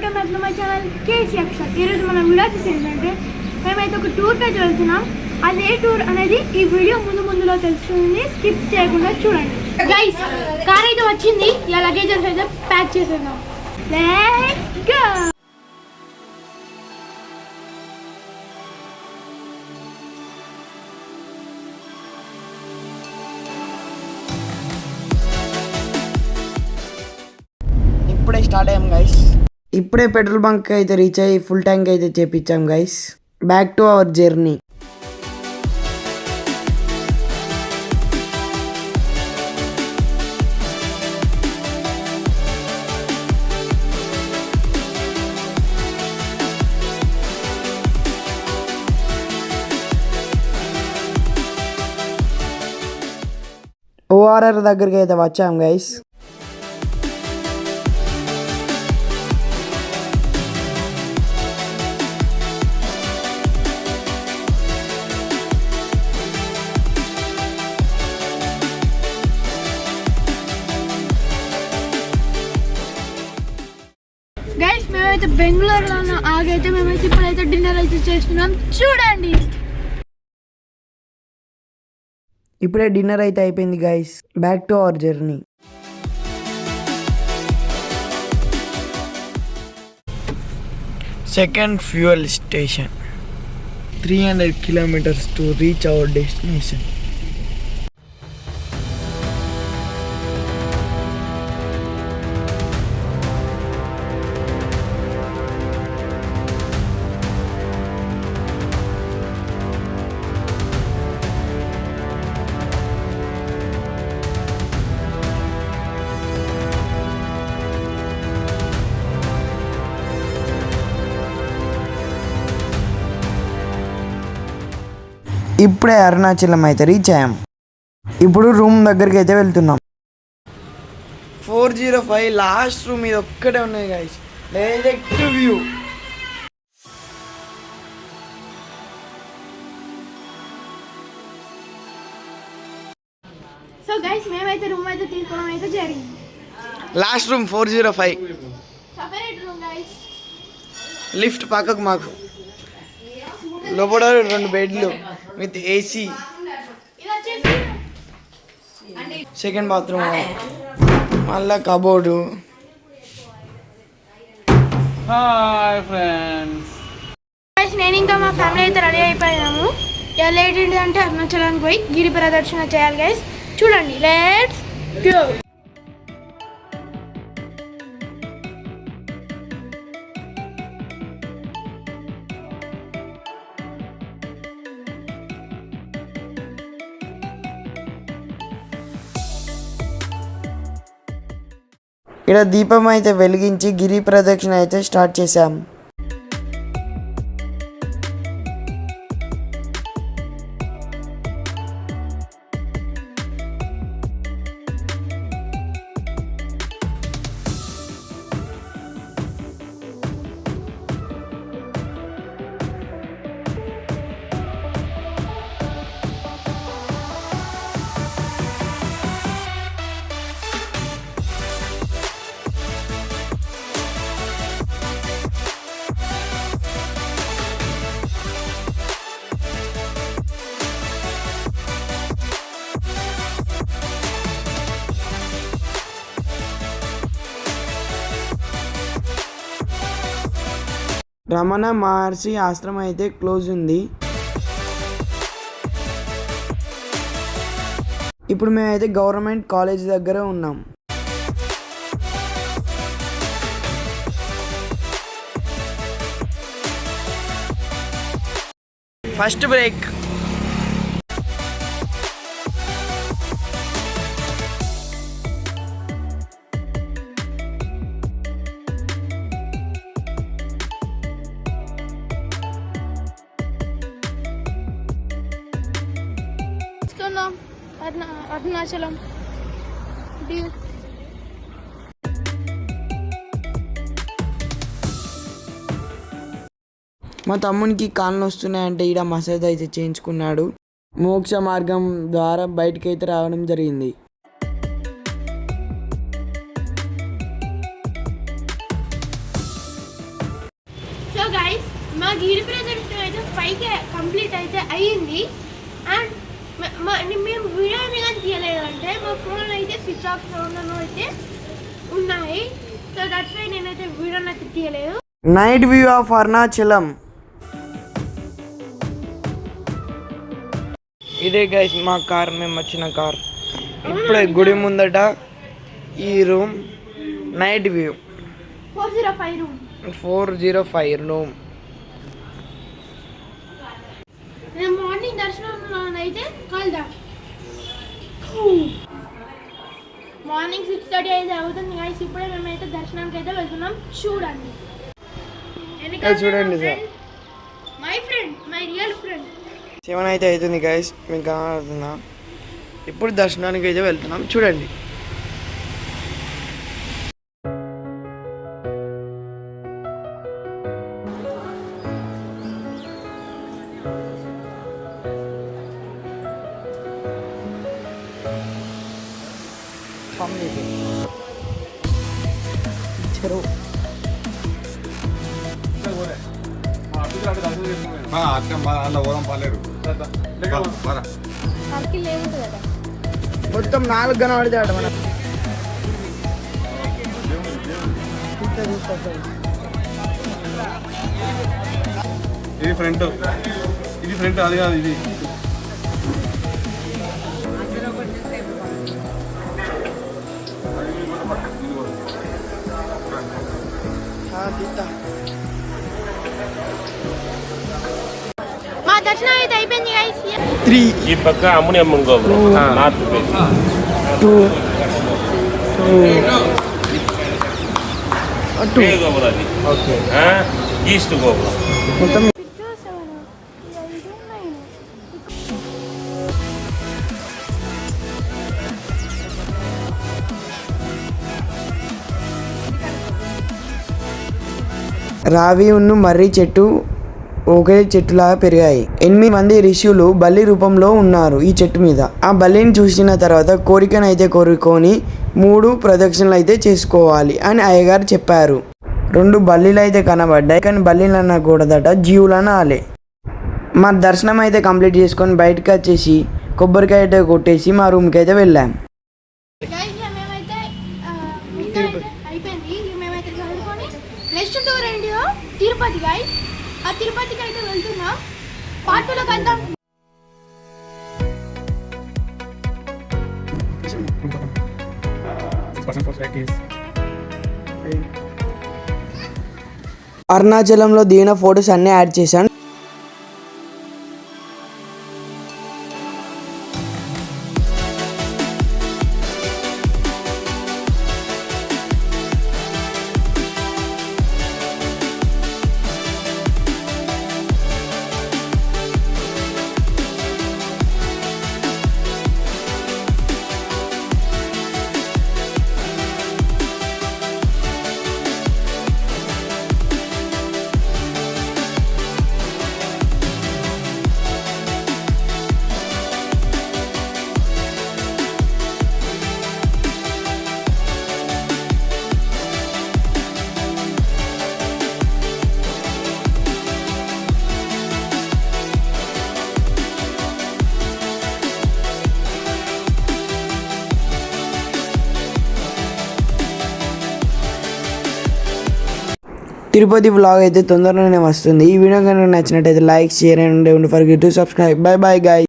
Welcome back to my channel KCF shot. ఈరోజు మనం video చేసి ఏంటంటే మేమైతే ఒక టూర్కి అయితే వెళ్తున్నాం. అది ఏ టూర్ అనేది ఈ వీడియో ముందులో తెలుస్తుంది, స్కిప్ చేయకుండా చూడండి. గైస్ కార్ అయితే వచ్చింది, ఇలా లగేజెస్ అయితే ప్యాక్ చేసేద్దాం. Let's go. ఇప్పుడే స్టార్ట్ అయ్యాం గైస్. ఇప్పుడే పెట్రోల్ బంక్ అయితే రీచ్ అయ్యి ఫుల్ ట్యాంక్ అయితే చేపించాం guys. Back to our journey. ORR దగ్గరికి అయితే వచ్చాం గైస్. గైస్ మేమైతే బెంగళూరులో ఆగైతే మేమైతే ఇప్పుడైతే డిన్నర్ అయితే చేస్తున్నాం, చూడండి. ఇప్పుడే డిన్నర్ అయితే అయిపోయింది guys. Back to our journey. Second fuel station. 300 kilometers to reach our destination. ఇప్పుడే అరుణాచలం అయితే రీచ్ అయ్యాం. ఇప్పుడు రూమ్ దగ్గరికి అయితే వెళ్తున్నాం. 405 లాస్ట్ రూమ్ ఇది ఒక్కటే ఉన్నది guys. Direct view. So guys మేమైతే రూమ్ అయితే తీసుకోవడం అయితే జరిగింది. Last room 405. Separate room guys. Lift పక్కకు మాకు. లోపల 2 బెడ్లు విత్ ఏసీ. సెకండ్ బాత్రూమ్, మళ్ళా కబోర్డు. Hi friends. నేను ఇంకా మా ఫ్యామిలీ అయితే రెడీ అయిపోయినాము. ఎలా ఏంటి అంటే అరుణాచలానికి పోయి గిరి ప్రదర్శన చేయాలి గైస్. చూడండి, లెట్స్ గో. ఇక్కడ దీపం అయితే వెలిగించి గిరి ప్రదక్షిణ అయితే స్టార్ట్ చేశాం. రమణ మహర్షి ఆశ్రమం అయితే క్లోజ్ ఉంది. ఇప్పుడు మేమైతే గవర్నమెంట్ కాలేజ్ దగ్గర ఉన్నాం. First break. అరుణాచలం మా తమ్మునికి కాళ్ళు వస్తున్నాయంటే ఈడ మసాజ్ అయితే చేయించుకున్నాడు. మోక్ష మార్గం ద్వారా బయటకు అయితే రావడం జరిగింది. మా గిరి ప్రదర్శన అయితే 5K కంప్లీట్ అయితే అయ్యింది. అండ్ మేము వీడియోని కానీ తీయలేదంటే మా ఫోన్లో అయితే స్విచ్ ఆఫ్ ఫోన్లో అయితే ఉన్నాయి. సో దట్స్ వై నేనైతే వీడియోని అయితే తీయలేదు. Night view of Arunachalam. ఇదే గైస్ మా కార్, మేము వచ్చిన కార్. ఇప్పుడే గుడి ముందట ఈ room. Night view 405 room. 405 room. నేను మార్నింగ్ దర్శనంలో అయితే కలుదా మార్నింగ్ 6:30 అయితే అవుతుంది గైస్. ఇప్పుడే మేమైతే దర్శనానికి అయితే వెళ్తున్నాం. చూడండి చూడండి sir, my friend, my real friend. 7 అయితే అవుతుంది గైస్, మీకు కనబడుతుందా? ఇప్పుడు దర్శనానికి అయితే వెళ్తున్నాం, చూడండి. మొత్తం 4 కనబడతాడు మన. ఇది ఫ్రంట్, అది కాదు ఇది. మా దర్శనం అయితే అయిపోయింది గైస్. 3 ఈ పక్క అమ్మని గోపురం నార్త్ ఫేస్, 2 గోపురం అది. ఓకే, ఈస్ట్ గోపురం. మొత్తం రావి ఉన్ను మర్రి చెట్టు ఒకే చెట్టులాగా పెరిగాయి. 8 మంది ఋషులు బల్లి రూపంలో ఉన్నారు ఈ చెట్టు మీద. ఆ బల్లిని చూసిన తర్వాత కోరికనైతే కోరుకొని 3 ప్రదక్షిణలు అయితే చేసుకోవాలి అని అయ్యగారు చెప్పారు. 2 బల్లీలు అయితే కనబడ్డాయి, కానీ బల్లీలు అనకూడదట, జీవులు అనాలి. మా దర్శనం అయితే కంప్లీట్ చేసుకొని బయటకు వచ్చేసి కొబ్బరికాయ అయితే కొట్టేసి మా రూమ్కి అయితే వెళ్ళాం. మేమైతే అయిపోయింది. మేమైతే చదువుకొని నెక్స్ట్ టూర్ ఏంటిదో తిరుపతి గైస్. ఆ తిరుపతికి అయితే వెళ్తున్నాం. పార్టీలోకి వెళ్తాం. అరుణాచలంలో దిగిన ఫొటోస్ అన్నీ యాడ్ చేశాను. తిరుపతి వ్లాగ్ అయితే తొందరలోనే వస్తుంది. ఈ వీడియో కనుక నచ్చినట్టయితే like, share and don't forget to subscribe. By bye guys.